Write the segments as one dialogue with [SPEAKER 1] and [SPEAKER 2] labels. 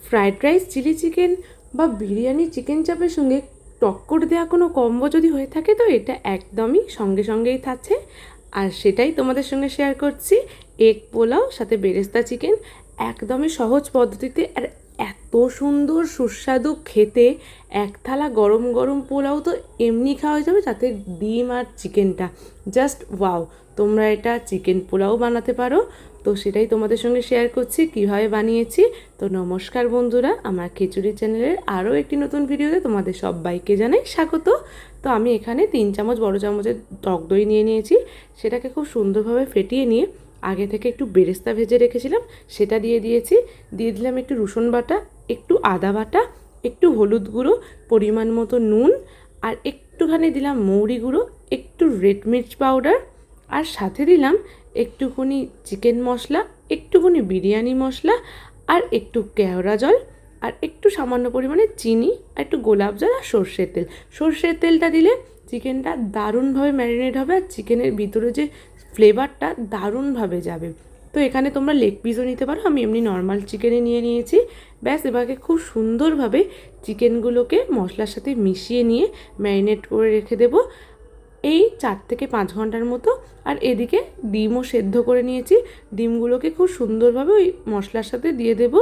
[SPEAKER 1] Fried rice, chilli chicken বা biryani, chicken চাপের সঙ্গে টক্কর দেওয়া কোনো কম্বো যদি হয়ে থাকে তো এটা একদমই সঙ্গে সঙ্গেই থাকছে। আর সেটাই তোমাদের সঙ্গে শেয়ার করছি। এগ পোলাও সাথে বেরেস্তা চিকেন, একদমই সহজ পদ্ধতিতে আর এত সুন্দর সুস্বাদু খেতে। এক থালা গরম গরম পোলাও তো এমনি খাওয়া যাবে, তাতে ডিম আর চিকেনটা জাস্ট ওয়াও। তোমরা এটা চিকেন পোলাও বানাতে পারো। তো সেটাই তোমাদের সঙ্গে শেয়ার করছি কীভাবে বানিয়েছি। তো নমস্কার বন্ধুরা, আমার খিচুড়ি চ্যানেলের আরও একটি নতুন ভিডিওতে তোমাদের সবাইকে জানাই স্বাগত। তো আমি এখানে 3 চামচ বড় চামচের টক দই নিয়ে নিয়েছি। সেটাকে খুব সুন্দরভাবে ফেটিয়ে নিয়ে আগে থেকে একটু বেরেস্তা ভেজে রেখেছিলাম, সেটা দিয়ে দিলাম একটু রসুন বাটা, একটু আদা বাটা, একটু হলুদ গুঁড়ো, পরিমাণ মতো নুন, আর একটুখানি দিলাম মৌরি গুঁড়ো, একটু রেড মির্চ পাউডার, আর সাথে দিলাম একটুখানি চিকেন মশলা, একটুখানি বিরিয়ানি মশলা, আর একটু কেওড়া জল, আর একটু সামান্য পরিমাণে চিনি, আর একটু গোলাপ জল, আর সর্ষের তেল। সর্ষের তেলটা দিলে চিকেনটা দারুণভাবে ম্যারিনেট হবে, আর চিকেনের ভিতরে যে ফ্লেভারটা দারুণভাবে যাবে। তো এখানে তোমরা লেগ পিসও নিতে পারো, আমি এমনি নর্মাল চিকেনে নিয়ে নিয়েছি। ব্যাস, এবারে খুব সুন্দরভাবে চিকেনগুলোকে মশলার সাথে মিশিয়ে নিয়ে ম্যারিনেট করে রেখে দেবো এই 4 থেকে 5 ঘন্টার মতো। আর এদিকে ডিমও সেদ্ধ করে নিয়েছি, ডিমগুলোকে খুব সুন্দরভাবে ওই মশলার সাথে দিয়ে দেব।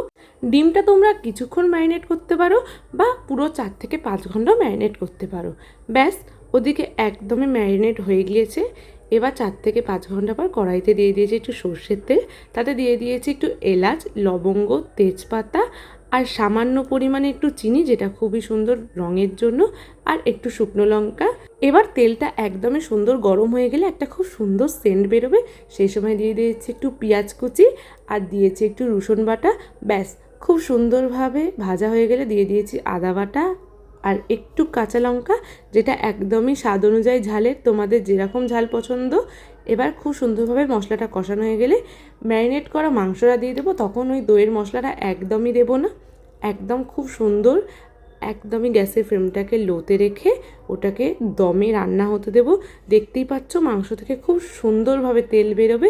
[SPEAKER 1] ডিমটা তোমরা কিছুক্ষণ ম্যারিনেট করতে পারো বা পুরো 4 থেকে 5 ঘন্টা ম্যারিনেট করতে পারো। ব্যাস, ওদিকে একদমই ম্যারিনেট হয়ে গিয়েছে। এবার 4 থেকে 5 ঘন্টা পর কড়াইতে দিয়ে দিয়েছি একটু সর্ষের তেল, তাতে দিয়ে দিয়েছি একটু এলাচ, লবঙ্গ, তেজপাতা, আর সামান্য পরিমাণে একটু চিনি, যেটা খুবই সুন্দর রঙের জন্য, আর একটু শুকনো লঙ্কা। এবার তেলটা একদমই সুন্দর গরম হয়ে গেলে একটা খুব সুন্দর সেন্ট বেরোবে, সেই সময় দিয়ে দিয়েছি একটু পেঁয়াজ কুচি, আর দিয়েছি একটু রসুন বাটা। ব্যাস, খুব সুন্দরভাবে ভাজা হয়ে গেলে দিয়ে দিয়েছি আদা বাটা আর একটু কাঁচা লঙ্কা, যেটা একদমই স্বাদ অনুযায়ী ঝালের, তোমাদের যেরকম ঝাল পছন্দ। এবার খুব সুন্দরভাবে মশলাটা কষানো হয়ে গেলে ম্যারিনেট করা মাংসটা দিয়ে দেবো। তখন ওই দইয়ের মশলাটা একদমই দেবো না, একদম খুব সুন্দর একদমই গ্যাসের ফ্লেমটাকে লোতে রেখে ওটাকে দমে রান্না হতে দেবো। দেখতেই পাচ্ছ মাংস থেকে খুব সুন্দরভাবে তেল বেরোবে।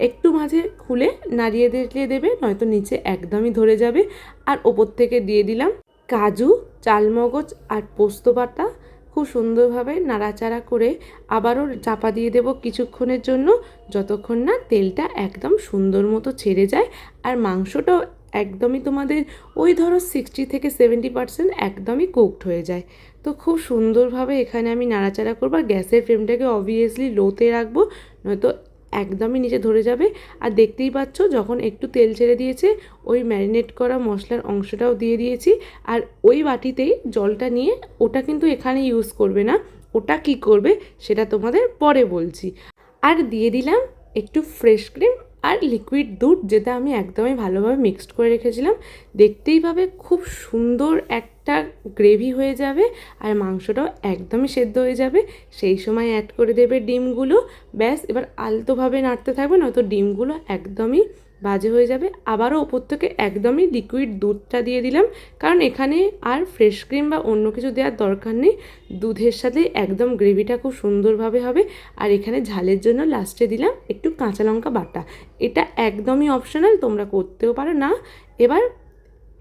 [SPEAKER 1] একটু মাঝে খুলে নাড়িয়ে দিলে দেবে, নয়তো নিচে একদমই ধরে যাবে। আর ওপর থেকে দিয়ে দিলাম কাজু, চালমগজ আর পোস্ত বাটা। খুব সুন্দরভাবে নাড়াচাড়া করে আবারও চাপা দিয়ে দেবো কিছুক্ষণের জন্য, যতক্ষণ না তেলটা একদম সুন্দর মতো ছেড়ে যায় আর মাংসটাও একদমই তোমাদের ওই ধরো 60 থেকে 70% একদমই কুকড হয়ে যায়। তো খুব সুন্দরভাবে এখানে আমি নাড়াচাড়া করবো, আর গ্যাসের ফ্লেমটাকে অবভিয়াসলি লোতে রাখবো, নয়তো একদমই নিচে ধরে যাবে। আর দেখতেই পাচ্ছ যখন একটু তেল ছেড়ে দিয়েছে, ওই ম্যারিনেট করা মশলার অংশটাও দিয়ে দিয়েছি। আর ওই বাটিতেই জলটা নিয়ে, ওটা কিন্তু এখানে ইউজ করবে না, ওটা কি করবে সেটা তোমাদের পরে বলছি। আর দিয়ে দিলাম একটু ফ্রেশ ক্রিম আর লিকুইড দুধ, যেটা আমি একদমই ভালোভাবে মিক্সড করে রেখেছিলাম। দেখতেই পাবে খুব সুন্দর একটা গ্রেভি হয়ে যাবে, আর মাংসটাও একদমই সেদ্ধ হয়ে যাবে। সেই সময় অ্যাড করে দেবে ডিমগুলো। ব্যাস, এবার আলতোভাবে নাড়তে থাকবে, নয়তো ডিমগুলো একদমই বাজে হয়ে যাবে। আবারও ওপর থেকে একদমই লিকুইড দুধটা দিয়ে দিলাম, কারণ এখানে আর ফ্রেশ ক্রিম বা অন্য কিছু দেওয়ার দরকার নেই। দুধের সাথে একদম গ্রেভিটা খুব সুন্দরভাবে হবে। আর এখানে ঝালের জন্য লাস্টে দিলাম একটু কাঁচা লঙ্কা বাটা। এটা একদমই অপশনাল, তোমরা করতেও পারো না। এবার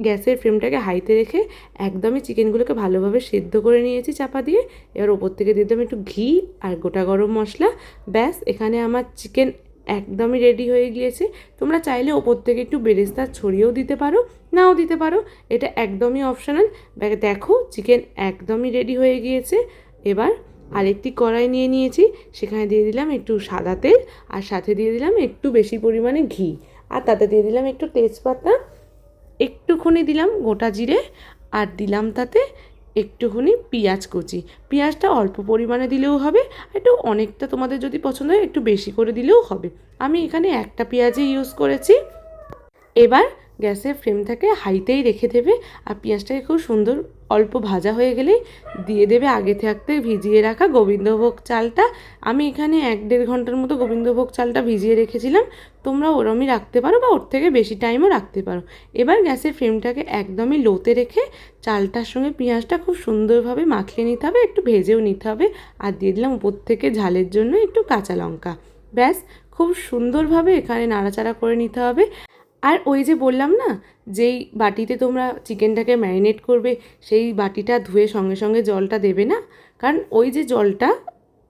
[SPEAKER 1] গ্যাসের ফ্লেমটাকে হাইতে রেখে একদমই চিকেনগুলোকে ভালোভাবে সেদ্ধ করে নিয়েছি চাপা দিয়ে। এবার ওপর থেকে দিয়ে দিলাম একটু ঘি আর গোটা গরম মশলা। ব্যাস, এখানে আমার চিকেন একদমই রেডি হয়ে গিয়েছে। তোমরা চাইলে ওপর থেকে একটু বেরেস্তা ছড়িয়েও দিতে পারো, নাও দিতে পারো, এটা একদমই অপশনাল। দেখো চিকেন একদমই রেডি হয়ে গিয়েছে। এবার আরেকটি কড়াই নিয়ে নিয়েছি, সেখানে দিয়ে দিলাম একটু সাদা তেল, আর সাথে দিয়ে দিলাম একটু বেশি পরিমাণে ঘি, আর তাতে দিয়ে দিলাম একটু তেজপাতা, একটুখানি দিলাম গোটা জিরে, আর দিলাম তাতে একটুখানি পেঁয়াজ কুচি। পেঁয়াজটা অল্প পরিমাণে দিলেও হবে, একটু অনেকটা তোমাদের যদি পছন্দ হয় একটু বেশি করে দিলেও হবে। আমি এখানে একটা পেঁয়াজই ইউজ করেছি। এবার গ্যাসের ফ্লেমটাকে হাইতেই রেখে দেবে, আর পেঁয়াজটাকে খুব সুন্দর অল্প ভাজা হয়ে গেলেই দিয়ে দেবে আগে থাকতে ভিজিয়ে রাখা গোবিন্দভোগ চালটা। আমি এখানে 1-1.5 ঘন্টার মতো গোবিন্দভোগ চালটা ভিজিয়ে রেখেছিলাম, তোমরা ওরমই রাখতে পারো বা ওর থেকে বেশি টাইমও রাখতে পারো। এবার গ্যাসের ফ্লেমটাকে একদমই লোতে রেখে চালটার সঙ্গে পেঁয়াজটা খুব সুন্দরভাবে মাখিয়ে নিতে হবে, একটু ভেজেও নিতে হবে। আর দিয়ে দিলাম উপর থেকে ঝালের জন্য একটু কাঁচা লঙ্কা। ব্যাস, খুব সুন্দরভাবে এখানে নাড়াচাড়া করে নিতে হবে। আর ওই যে বললাম না, যেই বাটিতে তোমরা চিকেনটাকে ম্যারিনেট করবে সেই বাটিটা ধুয়ে সঙ্গে সঙ্গে জলটা দেবে না, কারণ ওই যে জলটা,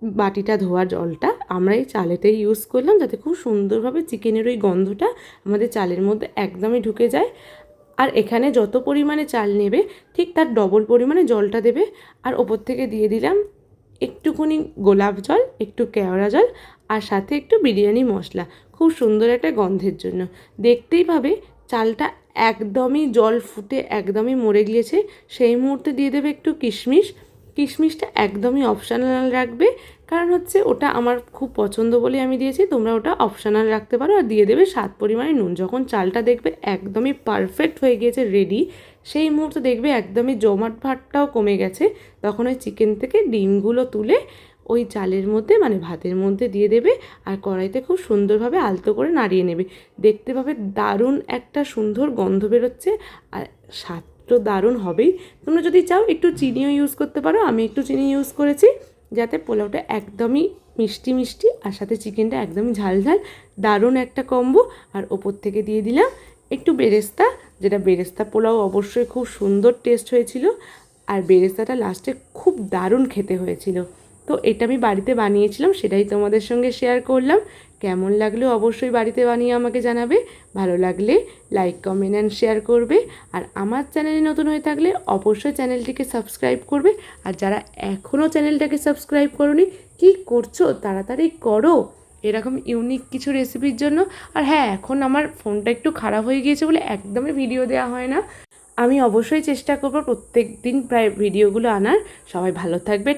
[SPEAKER 1] বাটিটা ধোয়ার জলটা আমরা এই চালেতেই ইউজ করলাম, যাতে খুব সুন্দরভাবে চিকেনের ওই গন্ধটা আমাদের চালের মধ্যে একদমই ঢুকে যায়। আর এখানে যত পরিমাণে চাল নেবে ঠিক তার ডবল পরিমাণে জলটা দেবে। আর ওপর থেকে দিয়ে দিলাম একটুখানি গোলাপ জল, একটু কেওড়া জল, আর সাথে একটু বিরিয়ানি মশলা, খুব সুন্দর একটা গন্ধের জন্য। দেখতেই পাবে চালটা একদমই জল ফুটে একদমই মরে গিয়েছে, সেই মুহূর্তে দিয়ে দেবে একটু কিশমিশ। কিশমিশটা একদমই অপশনাল রাখবে, কারণ হচ্ছে ওটা আমার খুব পছন্দ বলে আমি দিয়েছি, তোমরা ওটা অপশনাল রাখতে পারো। আর দিয়ে দেবে স্বাদ পরিমাণে নুন। যখন চালটা দেখবে একদমই পারফেক্ট হয়ে গিয়েছে, রেডি, সেই মুহূর্তে দেখবে একদমই জমাট ভাতটাও কমে গেছে, তখন ওই চিকেন থেকে ডিমগুলো তুলে ওই চালের মধ্যে মানে ভাতের মধ্যে দিয়ে দেবে, আর কড়াইতে খুব সুন্দরভাবে আলতো করে নাড়িয়ে নেবে। দেখতে পাবে দারুণ একটা সুন্দর গন্ধ বেরোচ্ছে, আর স্বাদ তো দারুণ হবেই। তোমরা যদি চাও একটু চিনিও ইউজ করতে পারো, আমি একটু চিনি ইউজ করেছি, যাতে পোলাওটা একদমই মিষ্টি মিষ্টি আর সাথে চিকেনটা একদমই ঝাল ঝাল, দারুণ একটা কম্বো। আর ওপর থেকে দিয়ে দিলাম একটু বেরেস্তা, যেটা বেরেস্তা পোলাও অবশ্যই খুব সুন্দর টেস্ট হয়েছিল, আর বেরেস্তাটা লাস্টে খুব দারুণ খেতে হয়েছিল। তো এটা আমি বাড়িতে বানিয়েছিলাম, সেটাই তোমাদের সঙ্গে শেয়ার করলাম। কেমন লাগলো অবশ্যই বাড়িতে বানিয়ে আমাকে জানাবে। ভালো লাগলে লাইক, কমেন্ট অ্যান্ড শেয়ার করবে। আর আমার চ্যানেলে নতুন হয়ে থাকলে অবশ্যই চ্যানেলটিকে সাবস্ক্রাইব করবে। আর যারা এখনও চ্যানেলটাকে সাবস্ক্রাইব করোনি, কী করছো, তাড়াতাড়ি করো এরকম ইউনিক কিছু রেসিপির জন্য। আর হ্যাঁ, এখন আমার ফোনটা একটু খারাপ হয়ে গিয়েছে বলে একদমই ভিডিও দেওয়া হয় না। আমি অবশ্যই চেষ্টা করবো প্রত্যেক দিন প্রায় ভিডিওগুলো আনার। সবাই ভালো থাকবে।